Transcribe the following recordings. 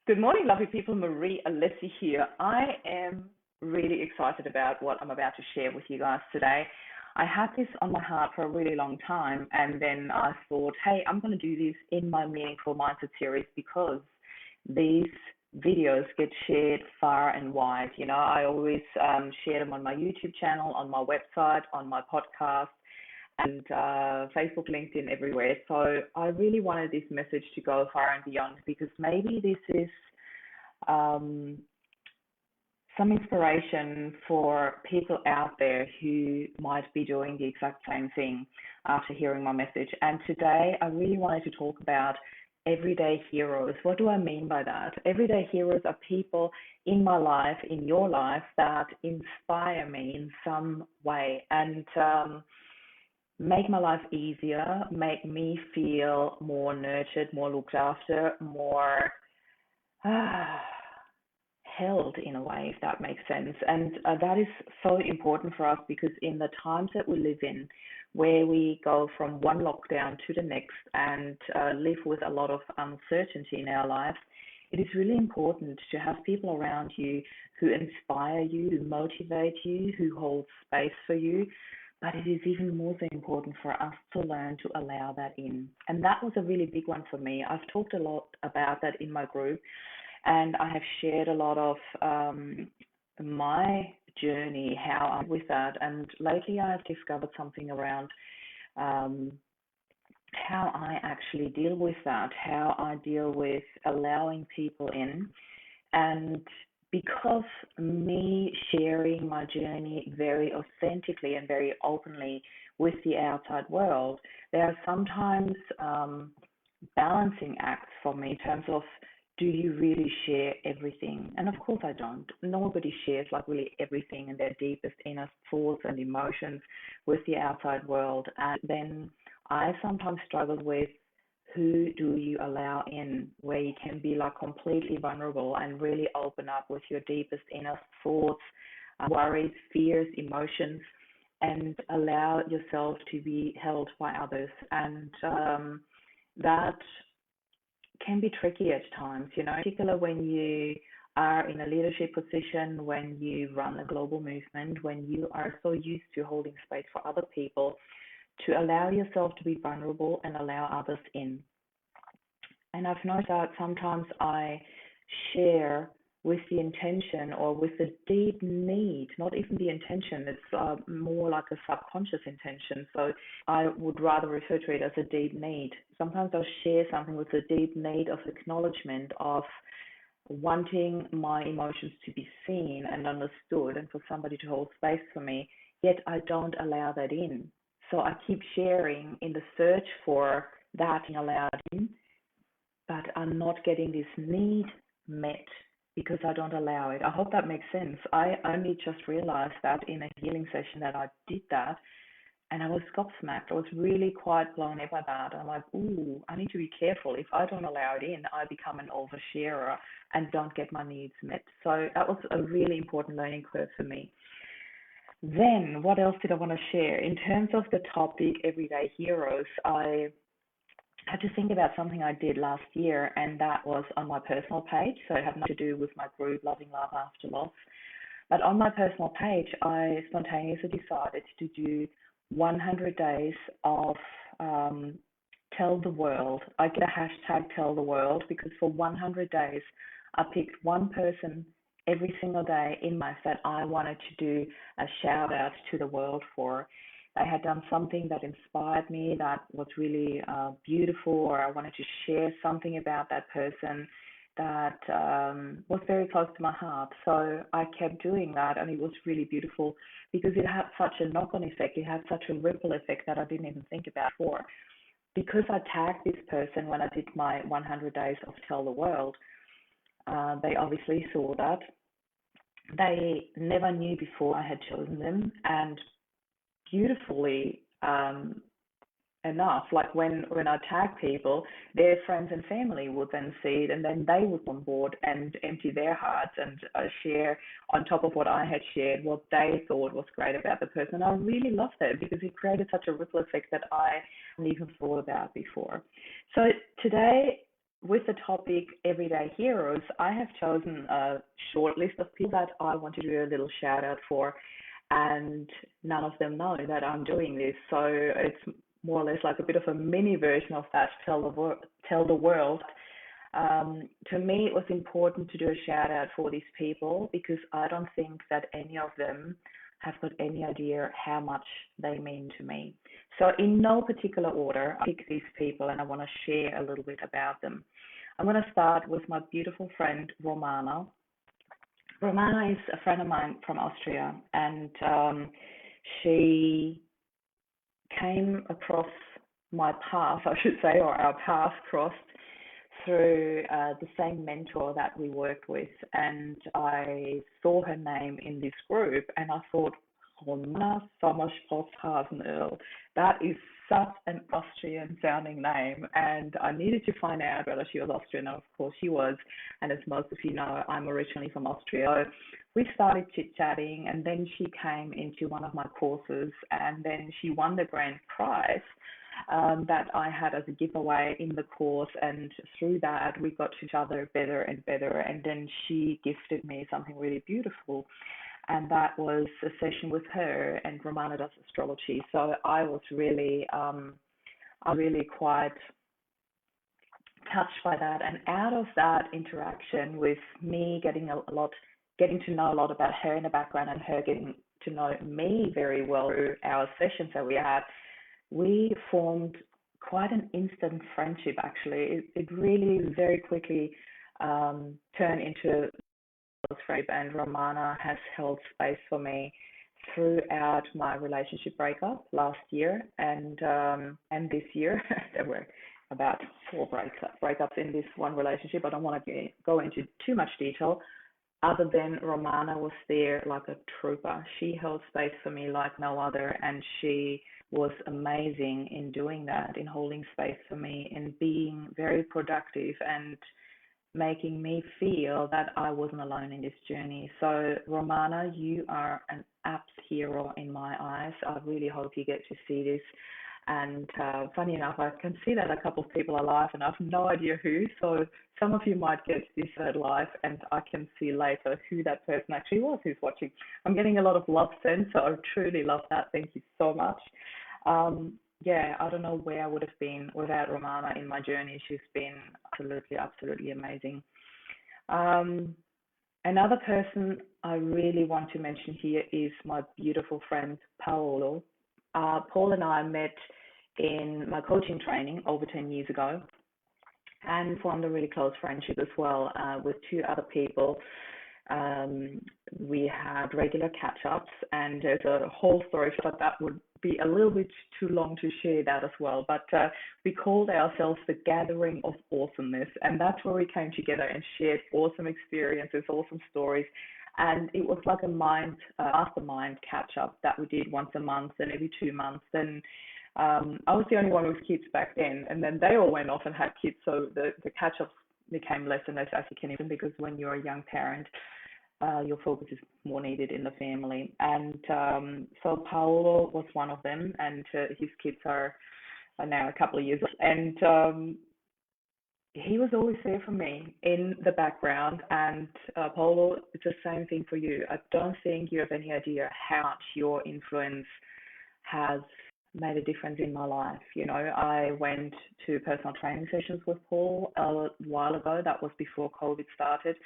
Good morning, lovely people. Marie Alessi here. I am really excited about what I'm about to share with you guys today. I had this on my heart for a really long time, and then I thought, hey, I'm going to do this in my Meaningful Mindset series because these videos get shared far and wide. You know, I always share them on my YouTube channel, on my website, on my podcast, and Facebook, LinkedIn, everywhere. So I really wanted this message to go far and beyond because maybe this is um, some inspiration for people out there who might be doing the exact same thing after hearing my message. And today I really wanted to talk about everyday heroes. What do I mean by that? Everyday heroes are people in my life, in your life, that inspire me in some way and make my life easier, make me feel more nurtured, more looked after, more held in a way, if that makes sense. And that is so important for us because in the times that we live in, where we go from one lockdown to the next and live with a lot of uncertainty in our lives, it is really important to have people around you who inspire you, who motivate you, who hold space for you. But it is even more so important for us to learn to allow that in. And that was a really big one for me. I've talked a lot about that in my group, and I have shared a lot of my journey, how I'm with that. And lately I've discovered something around um, how I actually deal with that, how I deal with allowing people in. And because me sharing my journey very authentically and very openly with the outside world, there are sometimes balancing acts for me in terms of, do you really share everything? And of course I don't. Nobody shares like really everything and their deepest inner thoughts and emotions with the outside world. And then I sometimes struggle with, who do you allow in, where you can be like completely vulnerable and really open up with your deepest inner thoughts, worries, fears, emotions, and allow yourself to be held by others. And that can be tricky at times, you know, particularly when you are in a leadership position, when you run a global movement, when you are so used to holding space for other people, to allow yourself to be vulnerable and allow others in. And I've noticed that sometimes I share with the intention or with the deep need, not even the intention, it's more like a subconscious intention. So I would rather refer to it as a deep need. Sometimes I'll share something with a deep need of acknowledgement, of wanting my emotions to be seen and understood and for somebody to hold space for me, yet I don't allow that in. So I keep sharing in the search for that being allowed in, but I'm not getting this need met because I don't allow it. I hope that makes sense. I only just realized that in a healing session that I did that, and I was gobsmacked. I was really quite blown away by that. I'm like, ooh, I need to be careful. If I don't allow it in, I become an oversharer and don't get my needs met. So that was a really important learning curve for me. Then what else did I want to share? In terms of the topic, everyday heroes, I had to think about something I did last year, and that was on my personal page. So it had nothing to do with my group, Loving Love After Loss. But on my personal page, I spontaneously decided to do 100 days of Tell the World. I get a hashtag Tell the World because for 100 days, I picked one person every single day in my life that I wanted to do a shout out to the world for. They had done something that inspired me, that was really beautiful, or I wanted to share something about that person that was very close to my heart. So I kept doing that, and it was really beautiful because it had such a knock-on effect. It had such a ripple effect that I didn't even think about before. Because I tagged this person when I did my 100 days of Tell the World, they obviously saw that. They never knew before I had chosen them, and beautifully enough, like when I tag people, their friends and family would then see it, and then they would come on board and empty their hearts and share on top of what I had shared what they thought was great about the person. I really loved that because it created such a ripple effect that I hadn't even thought about before. So today with the topic Everyday Heroes, I have chosen a short list of people that I want to do a little shout out for, and none of them know that I'm doing this. So it's more or less like a bit of a mini version of that. Tell the world. To me, it was important to do a shout out for these people because I don't think that any of them have got any idea how much they mean to me. So, in no particular order, I pick these people and I want to share a little bit about them. I'm going to start with my beautiful friend Romana. Romana is a friend of mine from Austria, and she came across my path, I should say, or our path crossed through the same mentor that we worked with. And I saw her name in this group and I thought, Ronna Sommersprosshasen. That is such an Austrian sounding name. And I needed to find out whether she was Austrian. Of course, she was. And as most of you know, I'm originally from Austria. So we started chit chatting, and then she came into one of my courses, and then she won the grand prize that I had as a giveaway in the course. And through that, we got to each other better and better. And then she gifted me something really beautiful. And that was a session with her, and Romana does astrology. So I was really quite touched by that. And out of that interaction with me getting to know a lot about her in the background and her getting to know me very well through our sessions that we had, we formed quite an instant friendship, actually. It really very quickly turned into a friendship, and Romana has held space for me throughout my relationship breakup last year and this year. There were about four breakups in this one relationship. I don't want to go into too much detail, other than Romana was there like a trooper. She held space for me like no other, and she was amazing in doing that, in holding space for me, and being very productive and making me feel that I wasn't alone in this journey. So, Romana, you are an apps hero in my eyes. I really hope you get to see this. And funny enough, I can see that a couple of people are live, and I have no idea who. So some of you might get this live, and I can see later who that person actually was who's watching. I'm getting a lot of love sent, so I truly love that. Thank you so much. Yeah, I don't know where I would have been without Romana in my journey. She's been absolutely amazing. Um, Another person I really want to mention here is my beautiful friend Paolo. Paul and I met in my coaching training over 10 years ago and formed a really close friendship as well with two other people. Um, we had regular catch ups, and there's a whole story, but that would be a little bit too long to share that as well. But we called ourselves the Gathering of Awesomeness, and that's where we came together and shared awesome experiences, awesome stories. And it was like a mastermind catch up that we did once a month and every 2 months. And I was the only one with kids back then, and then they all went off and had kids, so the catch ups became less and less, as you can imagine, because when you're a young parent, your focus is more needed in the family. And so Paolo was one of them, and his kids are now a couple of years old. And he was always there for me in the background. And Paolo, it's the same thing for you. I don't think you have any idea how much your influence has made a difference in my life. You know, I went to personal training sessions with Paul a while ago. That was before COVID started,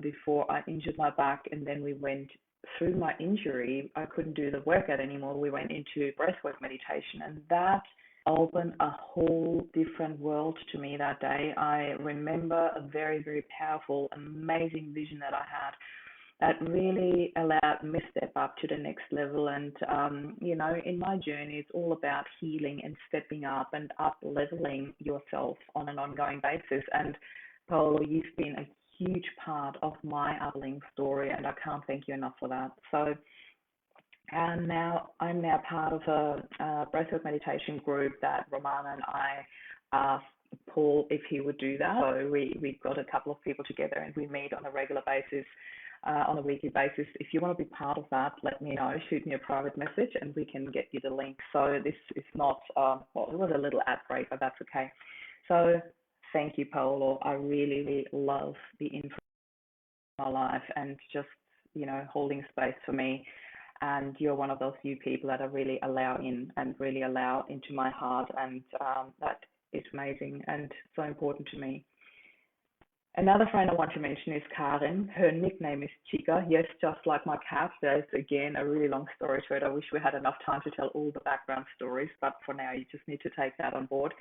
before I injured my back, and then we went through my injury. I couldn't do the workout anymore. We went into breathwork meditation, and that opened a whole different world to me that day. I remember a very, very powerful, amazing vision that I had that really allowed me to step up to the next level. And, you know, in my journey, it's all about healing and stepping up and up leveling yourself on an ongoing basis. And Paolo, you've been a huge part of my upling story, and I can't thank you enough for that. So, and now I'm now part of a breathwork meditation group that Romana and I asked Paul if he would do that. So we got a couple of people together and we meet on a regular basis, on a weekly basis. If you want to be part of that, let me know. Shoot me a private message and we can get you the link. So this is not, well, it was a little ad break, but that's okay. So thank you, Paolo. I really, really love the influence in my life and just, holding space for me. And you're one of those few people that I really allow in and really allow into my heart. And that is amazing and so important to me. Another friend I want to mention is Karin. Her nickname is Chica. Yes, just like my cat. There's again a really long story to it. I wish we had enough time to tell all the background stories, but for now, you just need to take that on board.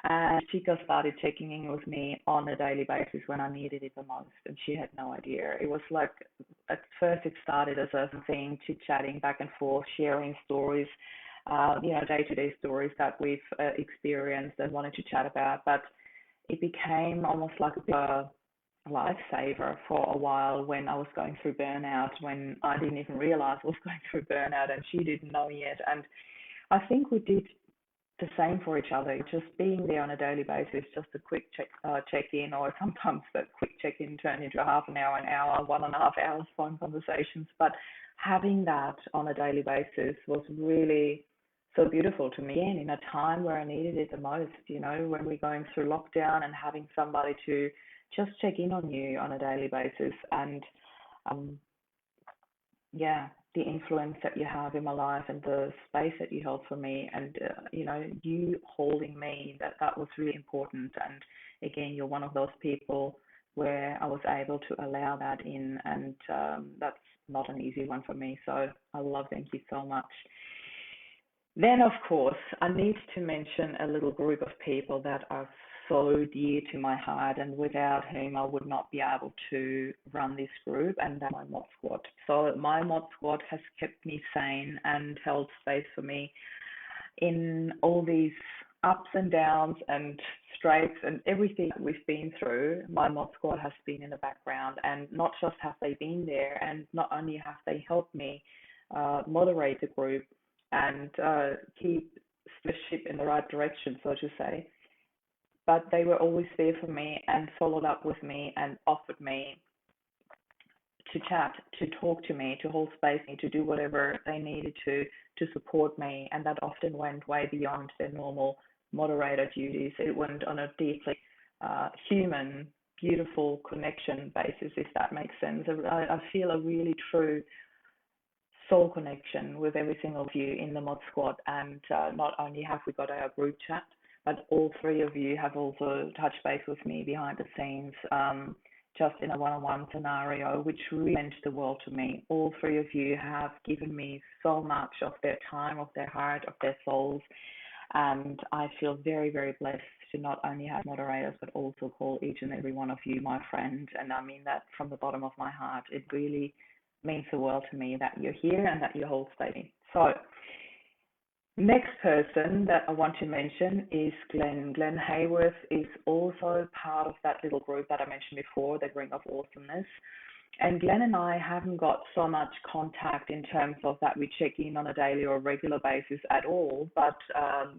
And Chica started checking in with me on a daily basis when I needed it the most, and she had no idea. It was like at first it started as a thing, chit chatting back and forth, sharing stories, day-to-day stories that we've experienced and wanted to chat about. But it became almost like a bit of a lifesaver for a while when I was going through burnout, when I didn't even realize I was going through burnout and she didn't know yet. And I think we did the same for each other, just being there on a daily basis, just a quick check in, or sometimes that quick check in turned into a half an hour, 1.5 hours phone conversations. But having that on a daily basis was really so beautiful to me. Again, in a time where I needed it the most, when we're going through lockdown and having somebody to just check in on you on a daily basis. And um, yeah, the influence that you have in my life and the space that you held for me, and you holding me, that was really important. And again, you're one of those people where I was able to allow that in, and that's not an easy one for me. So I love, thank you so much. Then, of course, I need to mention a little group of people that are so dear to my heart and without whom I would not be able to run this group, and that's my mod squad. So my mod squad has kept me sane and held space for me in all these ups and downs and straights and everything that we've been through. My mod squad has been in the background, and not just have they been there, and not only have they helped me moderate the group and keep the ship in the right direction, so to say, but they were always there for me and followed up with me and offered me to chat, to talk to me, to hold space, to do whatever they needed to support me. And that often went way beyond their normal moderator duties. It went on a deeply human, beautiful connection basis, if that makes sense. I feel a really true soul connection with every single of you in the mod squad. And not only have we got our group chat, but all three of you have also touched base with me behind the scenes, just in a one-on-one scenario, which really meant the world to me. All three of you have given me so much of their time, of their heart, of their souls, and I feel very, very blessed to not only have moderators, but also call each and every one of you my friend. And I mean that from the bottom of my heart. It really means the world to me that you're here and that you hold space. So, next person that I want to mention is Glenn. Glenn Hayworth is also part of that little group that I mentioned before, the Ring of Awesomeness. And Glenn and I haven't got so much contact in terms of that we check in on a daily or regular basis at all. But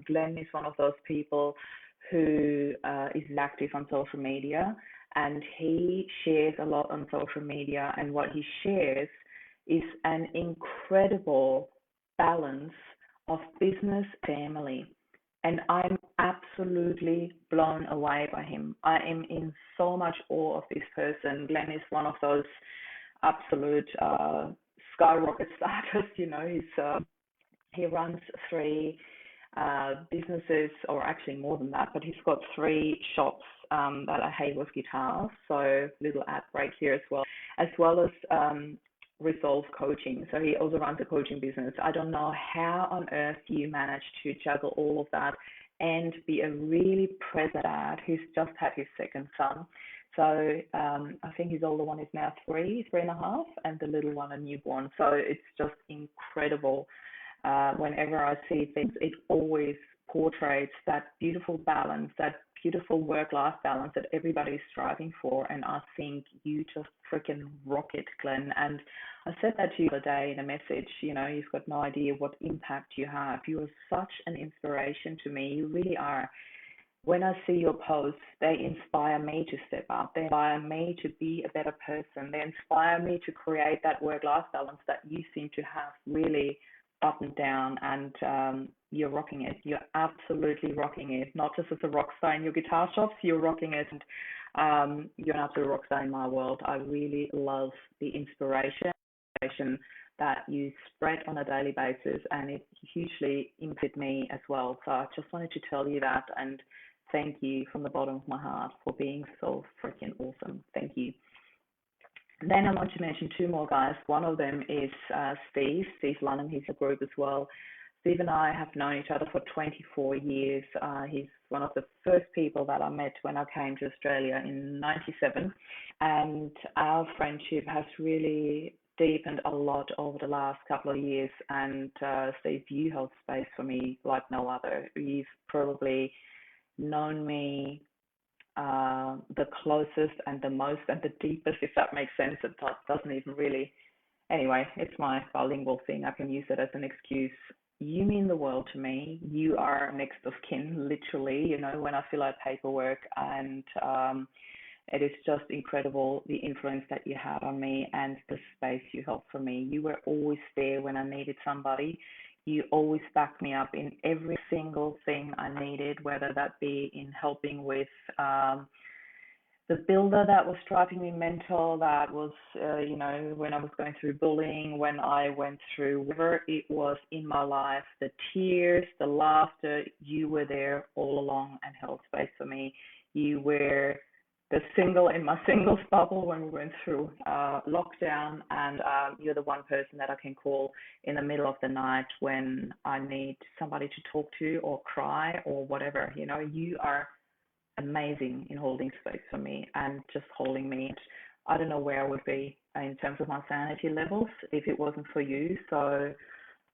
Glenn is one of those people who is active on social media, and he shares a lot on social media. And what he shares is an incredible balance of business family. And I'm absolutely blown away by him. I am in so much awe of this person. Glenn is one of those absolute skyrocket starters. He runs three businesses, or actually more than that, but he's got three shops that are Hayworth Guitars. So little ad break here as well as Resolve Coaching. So he also runs a coaching business. I don't know how on earth you manage to juggle all of that and be a really present dad who's just had his second son. So I think his older one is now 3.5, and the little one a newborn. So it's just incredible. Whenever I see things, it always portrays that beautiful balance, that beautiful work-life balance that everybody is striving for. And I think you just freaking rock it, Glenn. And I said that to you the other day in a message. You've got no idea what impact you have. You are such an inspiration to me. You really are. When I see your posts, they inspire me to step up. They inspire me to be a better person. They inspire me to create that work-life balance that you seem to have really up and down, and you're rocking it. You're absolutely rocking it. Not just as a rock star in your guitar shops, you're rocking it. And you're an absolute rock star in my world. I really love the inspiration that you spread on a daily basis, and it hugely impacted me as well. So I just wanted to tell you that, and thank you from the bottom of my heart for being so freaking awesome. Thank you. Then I want to mention two more guys. One of them is Steve Lunham. He's a group as well. Steve and I have known each other for 24 years. He's one of the first people that I met when I came to Australia in '97. And our friendship has really deepened a lot over the last couple of years. And Steve, you held space for me like no other. You've probably known me the closest and the most and the deepest, if that makes sense. It doesn't even really. Anyway, it's my bilingual thing. I can use it as an excuse. You mean the world to me. You are next of kin, literally, when I fill out paperwork. And it is just incredible the influence that you had on me and the space you held for me. You were always there when I needed somebody. You always backed me up in every single thing I needed, whether that be in helping with the builder that was driving me mental, that was, when I was going through bullying, when I went through whatever it was in my life, the tears, the laughter, you were there all along and held space for me. You were the single in my singles bubble when we went through lockdown, and you're the one person that I can call in the middle of the night when I need somebody to talk to or cry or whatever. You are amazing in holding space for me and just holding me. I don't know where I would be in terms of my sanity levels if it wasn't for you. So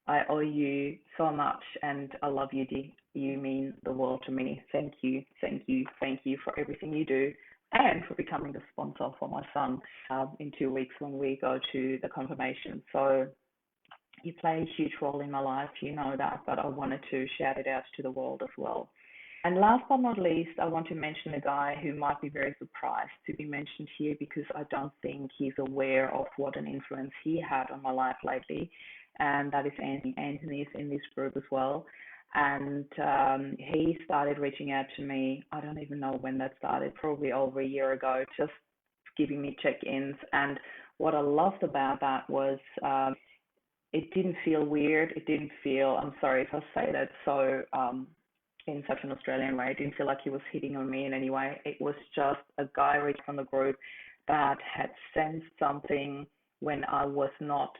I owe you so much, and I love you, Dee. You mean the world to me. Thank you, thank you, thank you for everything you do, and for becoming the sponsor for my son in 2 weeks when we go to the confirmation. So you play a huge role in my life, you know that, but I wanted to shout it out to the world as well. And last but not least, I want to mention a guy who might be very surprised to be mentioned here, because I don't think he's aware of what an influence he had on my life lately. And that is Anthony. Anthony is in this group as well. And he started reaching out to me. I don't even know when that started, probably over a year ago, just giving me check-ins. And what I loved about that was it didn't feel weird. It didn't feel, I'm sorry if I say that so in such an Australian way. It didn't feel like he was hitting on me in any way. It was just a guy reached from the group that had sensed something when I was not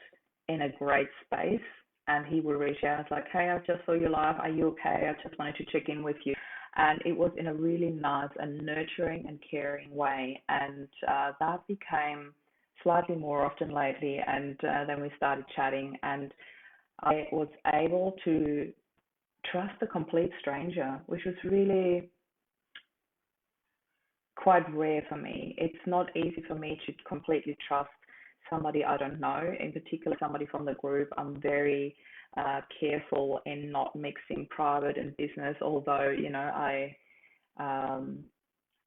in a great space. And he would reach out, like, hey, I just saw you live. Are you okay? I just wanted to check in with you. And it was in a really nice and nurturing and caring way. And that became slightly more often lately. And then we started chatting, and I was able to trust a complete stranger, which was really quite rare for me. It's not easy for me to completely trust somebody I don't know, in particular somebody from the group. I'm very careful in not mixing private and business, although, I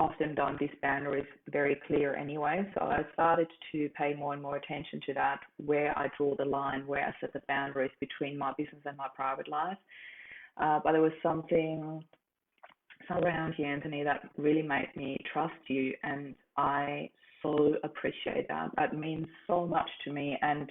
often don't, these boundaries very clear anyway. So I started to pay more and more attention to that, where I draw the line, where I set the boundaries between my business and my private life. But there was something around you, Anthony, that really made me trust you, and I so appreciate that. That means so much to me, and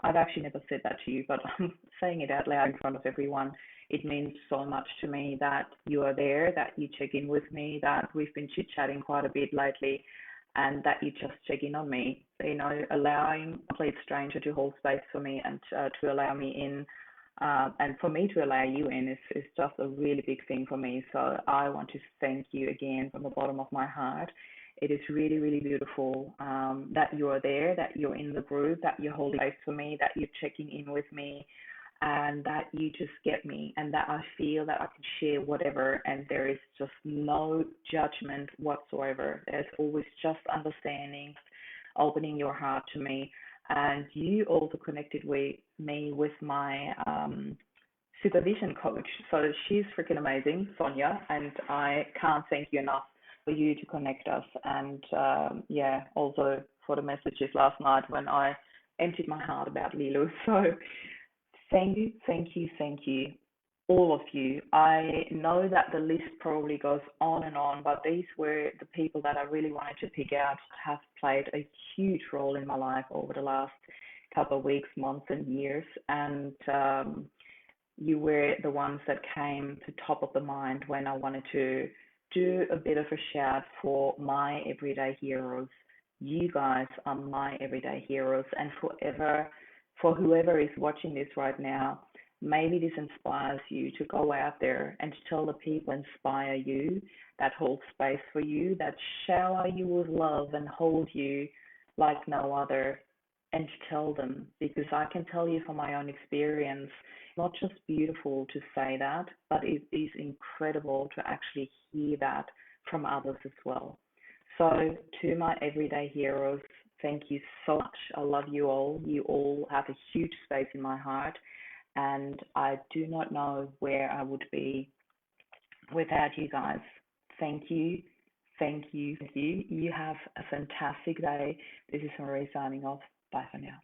I've actually never said that to you, but I'm saying it out loud in front of everyone. It means so much to me that you are there, that you check in with me, that we've been chit-chatting quite a bit lately, and that you just check in on me. Allowing a complete stranger to hold space for me and to allow me in, and for me to allow you in is just a really big thing for me. So I want to thank you again from the bottom of my heart. It is really, really beautiful that you are there, that you're in the group, that you're holding space for me, that you're checking in with me, and that you just get me, and that I feel that I can share whatever, and there is just no judgment whatsoever. There's always just understanding, opening your heart to me. And you also connected with me with my supervision coach. So she's freaking amazing, Sonia, and I can't thank you enough for you to connect us. And also for the messages last night when I emptied my heart about Lilu. So Thank you, all of you. I know that the list probably goes on, but these were the people that I really wanted to pick out, have played a huge role in my life over the last couple of weeks, months, and years. And you were the ones that came to top of the mind when I wanted to do a bit of a shout for my everyday heroes. You guys are my everyday heroes, and for whoever is watching this right now, maybe this inspires you to go out there and to tell the people inspire you, that hold space for you, that shower you with love and hold you like no other, and to tell them, because I can tell you from my own experience, not just beautiful to say that, but it is incredible to actually hear that from others as well. So, to my everyday heroes, thank you so much. I love you all. You all have a huge space in my heart, and I do not know where I would be without you guys. Thank you. Thank you. Thank you. You have a fantastic day. This is Marie signing off. Bye for now.